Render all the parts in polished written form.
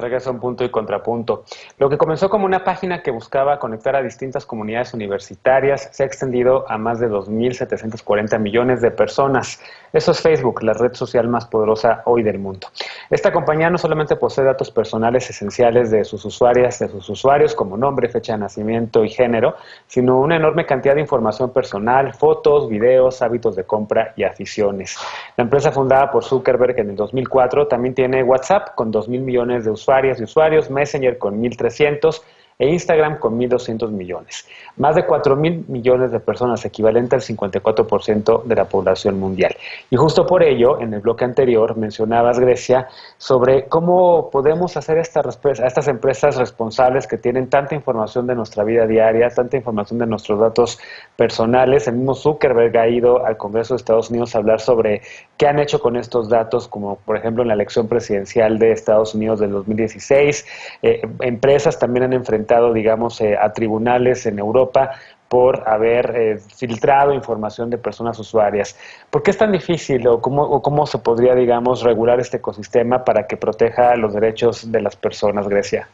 regreso a un punto y contrapunto. Lo que comenzó como una página que buscaba conectar a distintas comunidades universitarias se ha extendido a más de 2.740 millones de personas. Eso es Facebook, la red social más poderosa hoy del mundo. Esta compañía no solamente posee datos personales esenciales de sus usuarias, de sus usuarios, como nombre, fecha de nacimiento y género, sino una enorme cantidad de información personal, fotos, videos, hábitos de compra y aficiones. La empresa fundada por Zuckerberg en el 2004 también tiene WhatsApp con 2.000 millones de usuarias y usuarios, Messenger con 1.300 e Instagram con 1.200 millones. Más de 4.000 millones de personas, equivalente al 54% de la población mundial. Y justo por ello, en el bloque anterior mencionabas, Grecia, sobre cómo podemos hacer a estas empresas responsables que tienen tanta información de nuestra vida diaria, tanta información de nuestros datos personales. El mismo Zuckerberg ha ido al Congreso de Estados Unidos a hablar sobre qué han hecho con estos datos, como por ejemplo en la elección presidencial de Estados Unidos del 2016. Empresas también han enfrentado, digamos, a tribunales en Europa por haber filtrado información de personas usuarias. ¿Por qué es tan difícil o cómo se podría, digamos, regular este ecosistema para que proteja los derechos de las personas, Grecia?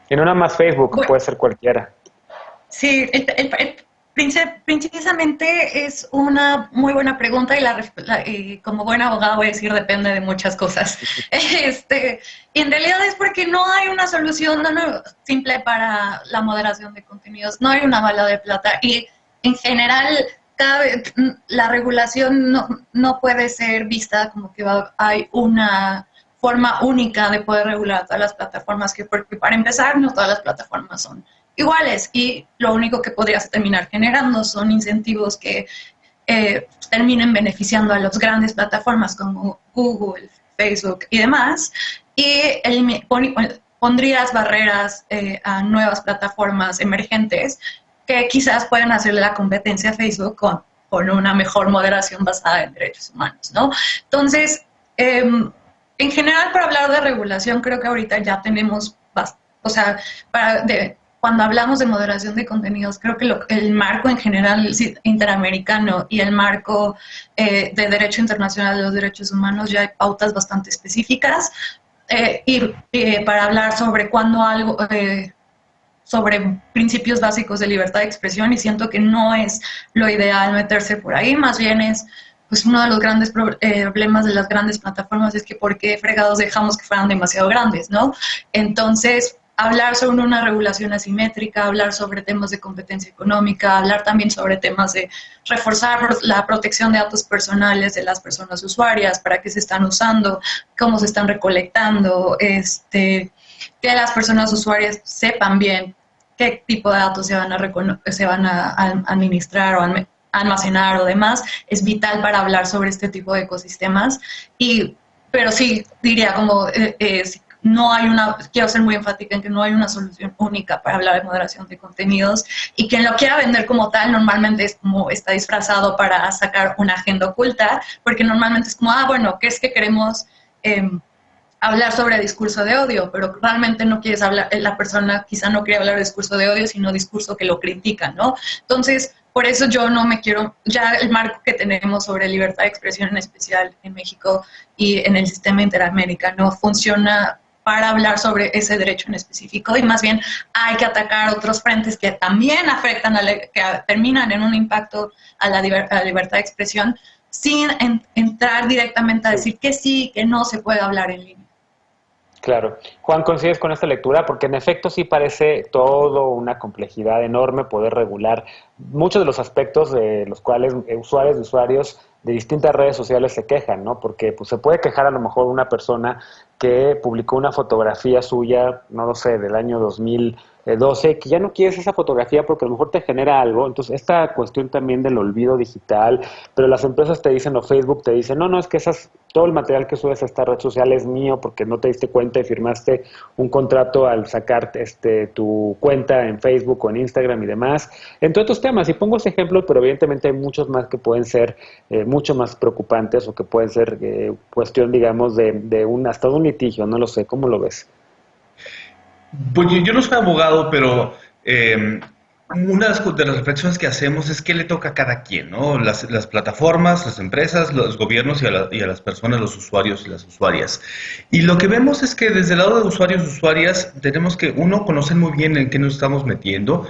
Y no nada más Facebook, Bueno, puede ser cualquiera. sí, precisamente es una muy buena pregunta y como buen abogado voy a decir depende de muchas cosas. Y en realidad es porque no hay una solución simple para la moderación de contenidos, no hay una bala de plata y en general la regulación no puede ser vista como que hay una forma única de poder regular todas las plataformas, porque para empezar no todas las plataformas son iguales y lo único que podrías terminar generando son incentivos que terminen beneficiando a las grandes plataformas como Google, Facebook y demás y pondrías barreras a nuevas plataformas emergentes que quizás puedan hacerle la competencia a Facebook con una mejor moderación basada en derechos humanos, ¿no? Entonces, en general, para hablar de regulación, creo que ahorita ya tenemos, o sea, cuando hablamos de moderación de contenidos, creo que el marco en general interamericano y el marco de derecho internacional de los derechos humanos ya hay pautas bastante específicas para hablar sobre cuándo algo, sobre principios básicos de libertad de expresión y siento que no es lo ideal meterse por ahí, más bien es pues uno de los grandes problemas de las grandes plataformas es que por qué fregados dejamos que fueran demasiado grandes, ¿no? Entonces, hablar sobre una regulación asimétrica, hablar sobre temas de competencia económica, hablar también sobre temas de reforzar la protección de datos personales de las personas usuarias, para qué se están usando, cómo se están recolectando, que las personas usuarias sepan bien qué tipo de datos se van a administrar o almacenar o demás, es vital para hablar sobre este tipo de ecosistemas. Pero sí, diría como no hay quiero ser muy enfática en que no hay una solución única para hablar de moderación de contenidos y quien lo quiera vender como tal normalmente es como está disfrazado para sacar una agenda oculta, porque normalmente es como, bueno, ¿qué es que queremos hablar sobre discurso de odio? Pero realmente no quieres hablar, la persona quizá no quiere hablar de discurso de odio, sino discurso que lo critica, ¿no? Entonces, por eso yo no me quiero, ya el marco que tenemos sobre libertad de expresión en especial en México y en el sistema interamericano funciona para hablar sobre ese derecho en específico y más bien hay que atacar otros frentes que también afectan, que terminan en un impacto a la libertad de expresión sin entrar directamente a decir que sí, que no se puede hablar en línea. Claro. Juan, ¿coincides con esta lectura? Porque en efecto sí parece todo una complejidad enorme poder regular muchos de los aspectos de los cuales usuarios y usuarios de distintas redes sociales se quejan, ¿no? Porque pues, se puede quejar a lo mejor una persona que publicó una fotografía suya, no lo sé, del año 2012, que ya no quieres esa fotografía porque a lo mejor te genera algo. Entonces, esta cuestión también del olvido digital, pero las empresas te dicen, o Facebook te dice, no, es que todo el material que subes a esta red social es mío porque no te diste cuenta y firmaste un contrato al sacar tu cuenta en Facebook o en Instagram y demás, entre otros temas. Y pongo ese ejemplo, pero evidentemente hay muchos más que pueden ser mucho más preocupantes o que pueden ser cuestión, digamos, hasta de un litigio, no lo sé, ¿cómo lo ves? Pues yo no soy abogado, pero Una de las reflexiones que hacemos es qué le toca a cada quien, ¿no? Las plataformas, las empresas, los gobiernos y a las personas, los usuarios y las usuarias. Y lo que vemos es que desde el lado de usuarios y usuarias tenemos que, uno, conocer muy bien en qué nos estamos metiendo,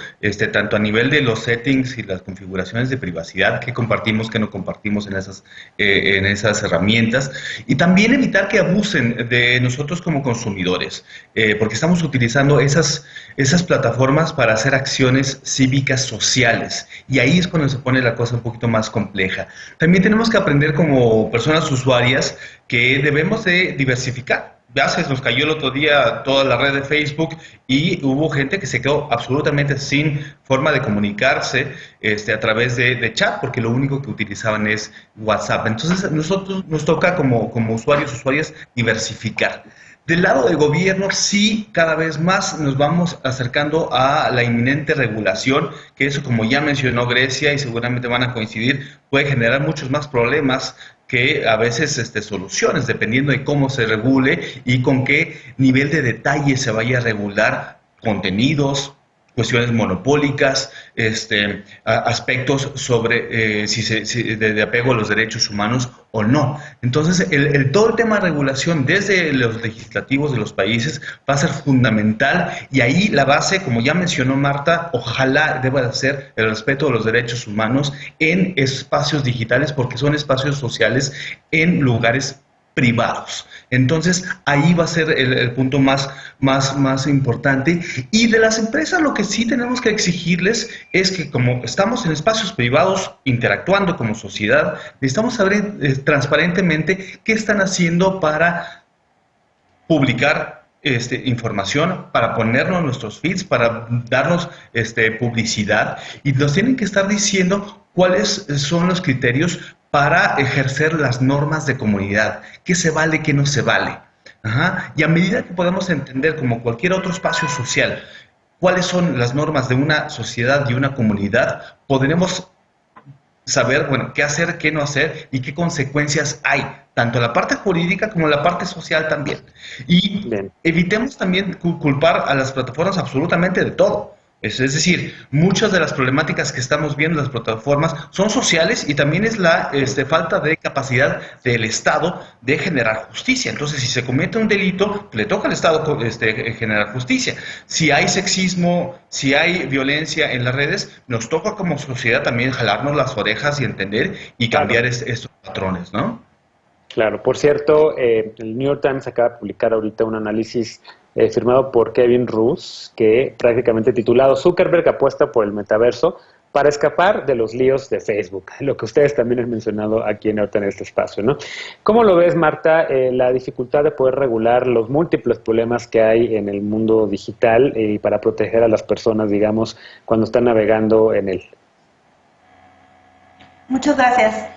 tanto a nivel de los settings y las configuraciones de privacidad, qué compartimos, qué no compartimos en esas herramientas, y también evitar que abusen de nosotros como consumidores, porque estamos utilizando esas plataformas para hacer acciones cívicas sociales, y ahí es cuando se pone la cosa un poquito más compleja. También tenemos que aprender como personas usuarias que debemos de diversificar. Ya se nos cayó el otro día toda la red de Facebook y hubo gente que se quedó absolutamente sin forma de comunicarse a través de chat, porque lo único que utilizaban es WhatsApp. Entonces, nosotros nos toca como usuarios, usuarias, diversificar. Del lado del gobierno, sí, cada vez más nos vamos acercando a la inminente regulación, que eso, como ya mencionó Grecia, y seguramente van a coincidir, puede generar muchos más problemas que a veces soluciones, dependiendo de cómo se regule y con qué nivel de detalle se vaya a regular contenidos, cuestiones monopólicas, aspectos sobre si de apego a los derechos humanos o no. Entonces, todo el tema de regulación desde los legislativos de los países va a ser fundamental, y ahí la base, como ya mencionó Marta, ojalá deba de ser el respeto de los derechos humanos en espacios digitales, porque son espacios sociales en lugares privados. Entonces, ahí va a ser el punto más importante. Y de las empresas, lo que sí tenemos que exigirles es que, como estamos en espacios privados interactuando como sociedad, necesitamos saber transparentemente qué están haciendo para publicar información, para ponernos en nuestros feeds, para darnos publicidad, y nos tienen que estar diciendo cuáles son los criterios para ejercer las normas de comunidad, qué se vale, qué no se vale. Ajá. Y a medida que podamos entender, como cualquier otro espacio social, cuáles son las normas de una sociedad y una comunidad, podremos saber, bueno, qué hacer, qué no hacer y qué consecuencias hay, tanto en la parte jurídica como en la parte social también. Y bien, evitemos también culpar a las plataformas absolutamente de todo. Es decir, muchas de las problemáticas que estamos viendo en las plataformas son sociales, y también es la falta de capacidad del Estado de generar justicia. Entonces, si se comete un delito, le toca al Estado generar justicia. Si hay sexismo, si hay violencia en las redes, nos toca como sociedad también jalarnos las orejas y entender y cambiar estos patrones, ¿no? Claro, por cierto, el New York Times acaba de publicar ahorita un análisis firmado por Kevin Roose, que prácticamente titulado "Zuckerberg apuesta por el metaverso para escapar de los líos de Facebook", lo que ustedes también han mencionado aquí en este espacio, ¿no? ¿Cómo lo ves, Marta, la dificultad de poder regular los múltiples problemas que hay en el mundo digital y para proteger a las personas, digamos, cuando están navegando en él? Muchas gracias.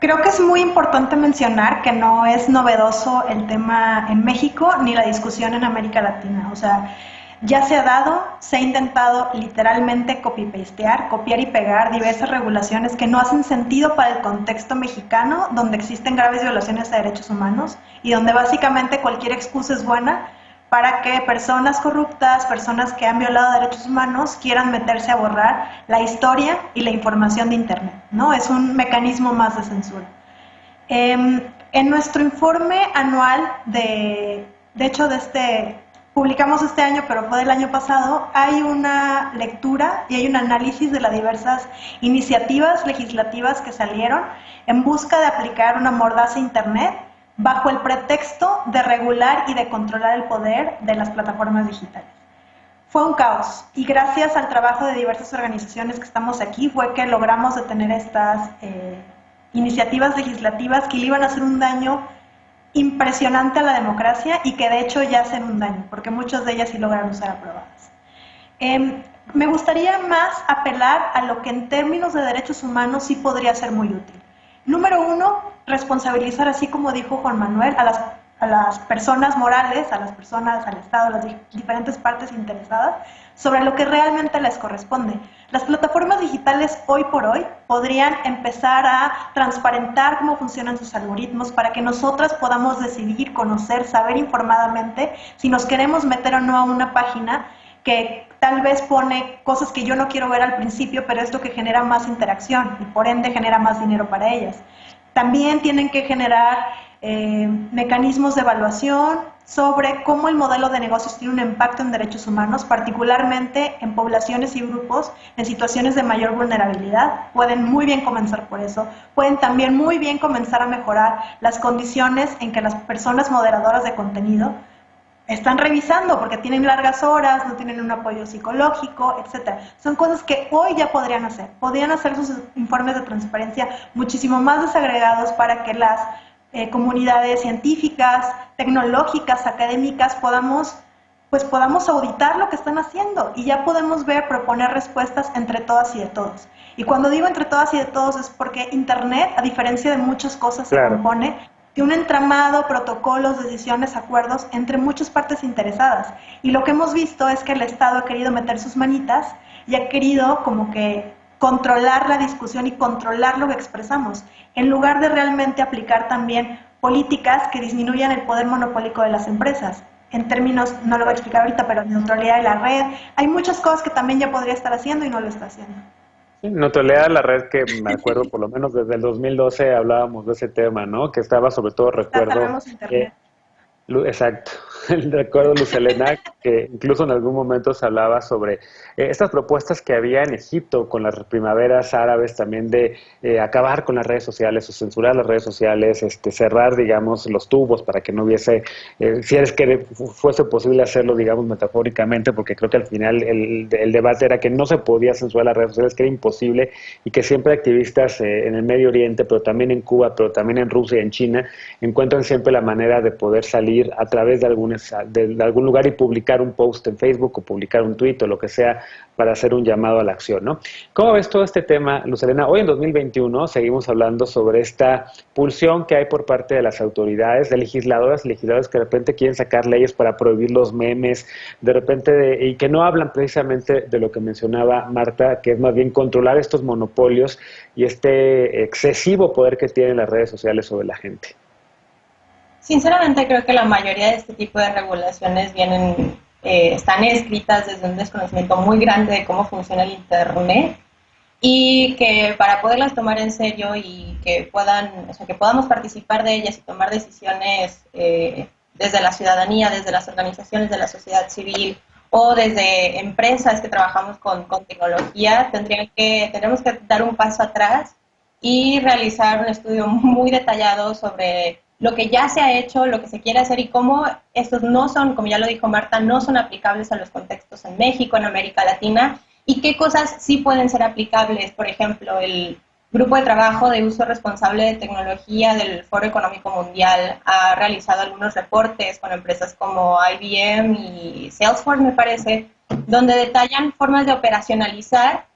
Creo que es muy importante mencionar que no es novedoso el tema en México ni la discusión en América Latina. O sea, ya se ha dado, se ha intentado literalmente copy-pastear, copiar y pegar diversas regulaciones que no hacen sentido para el contexto mexicano, donde existen graves violaciones a derechos humanos y donde básicamente cualquier excusa es buena para que personas corruptas, personas que han violado derechos humanos, quieran meterse a borrar la historia y la información de Internet, ¿no? Es un mecanismo más de censura. En nuestro informe anual, de hecho publicamos este año, pero fue del año pasado, hay una lectura y hay un análisis de las diversas iniciativas legislativas que salieron en busca de aplicar una mordaza a Internet bajo el pretexto de regular y de controlar el poder de las plataformas digitales. Fue un caos, y gracias al trabajo de diversas organizaciones que estamos aquí fue que logramos detener estas iniciativas legislativas que le iban a hacer un daño impresionante a la democracia y que de hecho ya hacen un daño, porque muchas de ellas sí lograron ser aprobadas. Me gustaría más apelar a lo que en términos de derechos humanos sí podría ser muy útil. Número uno, responsabilizar, así como dijo Juan Manuel, a las personas morales, a las personas, al Estado, a las diferentes partes interesadas, sobre lo que realmente les corresponde. Las plataformas digitales hoy por hoy podrían empezar a transparentar cómo funcionan sus algoritmos para que nosotras podamos decidir, conocer, saber informadamente si nos queremos meter o no a una página que tal vez pone cosas que yo no quiero ver al principio, pero es lo que genera más interacción y por ende genera más dinero para ellas. También tienen que generar mecanismos de evaluación sobre cómo el modelo de negocios tiene un impacto en derechos humanos, particularmente en poblaciones y grupos en situaciones de mayor vulnerabilidad. Pueden muy bien comenzar por eso. Pueden también muy bien comenzar a mejorar las condiciones en que las personas moderadoras de contenido están revisando, porque tienen largas horas, no tienen un apoyo psicológico, etcétera. Son cosas que hoy ya podrían hacer. Podrían hacer sus informes de transparencia muchísimo más desagregados para que las comunidades científicas, tecnológicas, académicas, podamos auditar lo que están haciendo y ya podemos proponer respuestas entre todas y de todos. Y cuando digo entre todas y de todos es porque Internet, a diferencia de muchas cosas, se compone de un entramado, protocolos, decisiones, acuerdos entre muchas partes interesadas. Y lo que hemos visto es que el Estado ha querido meter sus manitas y ha querido como que controlar la discusión y controlar lo que expresamos, en lugar de realmente aplicar también políticas que disminuyan el poder monopólico de las empresas. En términos, no lo voy a explicar ahorita, pero neutralidad de la red, hay muchas cosas que también ya podría estar haciendo y no lo está haciendo. Sí, neutralidad de la red, que me acuerdo por lo menos desde el 2012 hablábamos de ese tema, ¿no? Que estaba sobre todo, recuerdo... Exacto. Recuerdo, Luz Helena, que incluso en algún momento se hablaba sobre estas propuestas que había en Egipto con las primaveras árabes también de acabar con las redes sociales o censurar las redes sociales, cerrar, digamos, los tubos para que no hubiese, si es que fuese posible hacerlo, digamos, metafóricamente, porque creo que al final el debate era que no se podía censurar las redes sociales, que era imposible y que siempre activistas en el Medio Oriente, pero también en Cuba, pero también en Rusia y en China, encuentran siempre la manera de poder salir a través de algún lugar y publicar un post en Facebook o publicar un tweet o lo que sea para hacer un llamado a la acción, ¿no? ¿Cómo ves todo este tema, Luz Helena? Hoy en 2021 seguimos hablando sobre esta pulsión que hay por parte de las autoridades, de legisladores que de repente quieren sacar leyes para prohibir los memes, de repente, y que no hablan precisamente de lo que mencionaba Marta, que es más bien controlar estos monopolios y este excesivo poder que tienen las redes sociales sobre la gente. Sinceramente creo que la mayoría de este tipo de regulaciones están escritas desde un desconocimiento muy grande de cómo funciona el Internet y que para poderlas tomar en serio y que podamos participar de ellas y tomar decisiones desde la ciudadanía, desde las organizaciones de la sociedad civil o desde empresas que trabajamos con tecnología, tendremos que dar un paso atrás y realizar un estudio muy detallado sobre lo que ya se ha hecho, lo que se quiere hacer y cómo estos no son, como ya lo dijo Marta, no son aplicables a los contextos en México, en América Latina, y qué cosas sí pueden ser aplicables. Por ejemplo, el Grupo de Trabajo de Uso Responsable de Tecnología del Foro Económico Mundial ha realizado algunos reportes con empresas como IBM y Salesforce, me parece, donde detallan formas de operacionalizar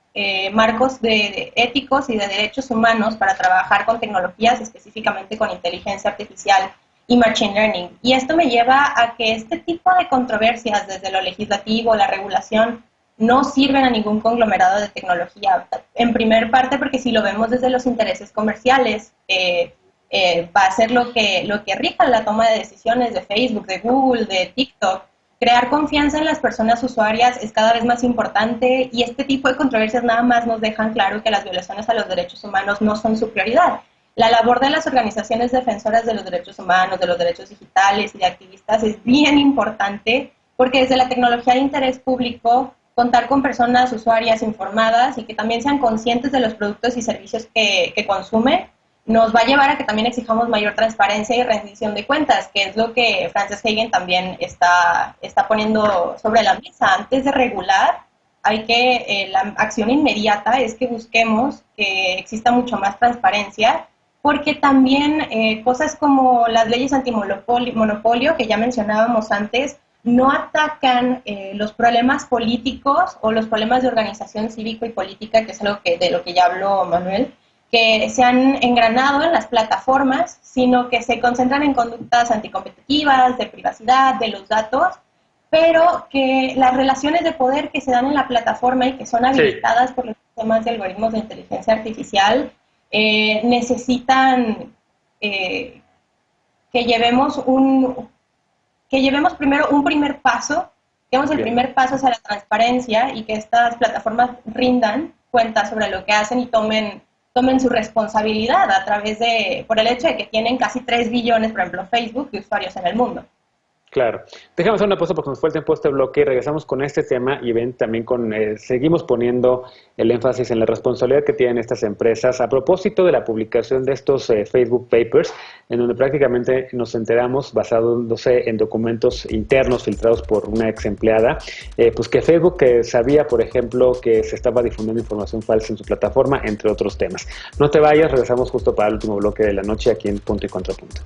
marcos éticos y de derechos humanos para trabajar con tecnologías, específicamente con inteligencia artificial y machine learning. Y esto me lleva a que este tipo de controversias desde lo legislativo, la regulación, no sirven a ningún conglomerado de tecnología. En primer parte porque si lo vemos desde los intereses comerciales, va a ser lo que rija la toma de decisiones de Facebook, de Google, de TikTok. Crear confianza en las personas usuarias es cada vez más importante y este tipo de controversias nada más nos dejan claro que las violaciones a los derechos humanos no son su prioridad. La labor de las organizaciones defensoras de los derechos humanos, de los derechos digitales y de activistas es bien importante porque desde la tecnología de interés público, contar con personas usuarias informadas y que también sean conscientes de los productos y servicios que consumen, nos va a llevar a que también exijamos mayor transparencia y rendición de cuentas, que es lo que Frances Haugen también está poniendo sobre la mesa. Antes de regular, la acción inmediata es que busquemos que exista mucho más transparencia, porque también cosas como las leyes antimonopolio, que ya mencionábamos antes, no atacan los problemas políticos o los problemas de organización cívico y política, que es algo de lo que ya habló Manuel, que se han engranado en las plataformas, sino que se concentran en conductas anticompetitivas, de privacidad, de los datos, pero que las relaciones de poder que se dan en la plataforma y que son habilitadas por los sistemas de algoritmos de inteligencia artificial necesitan que llevemos primero un primer paso Digamos, el primer paso es a la transparencia y que estas plataformas rindan cuentas sobre lo que hacen y tomen su responsabilidad a través por el hecho de que tienen casi 3 billones, por ejemplo, Facebook, de usuarios en el mundo. Claro. Déjame hacer una pausa porque nos fue el tiempo de este bloque y regresamos con este tema y ven también seguimos poniendo el énfasis en la responsabilidad que tienen estas empresas a propósito de la publicación de estos Facebook Papers, en donde prácticamente nos enteramos, basándose en documentos internos filtrados por una ex empleada, pues que Facebook sabía, por ejemplo, que se estaba difundiendo información falsa en su plataforma, entre otros temas. No te vayas, regresamos justo para el último bloque de la noche aquí en Punto y Contrapunto.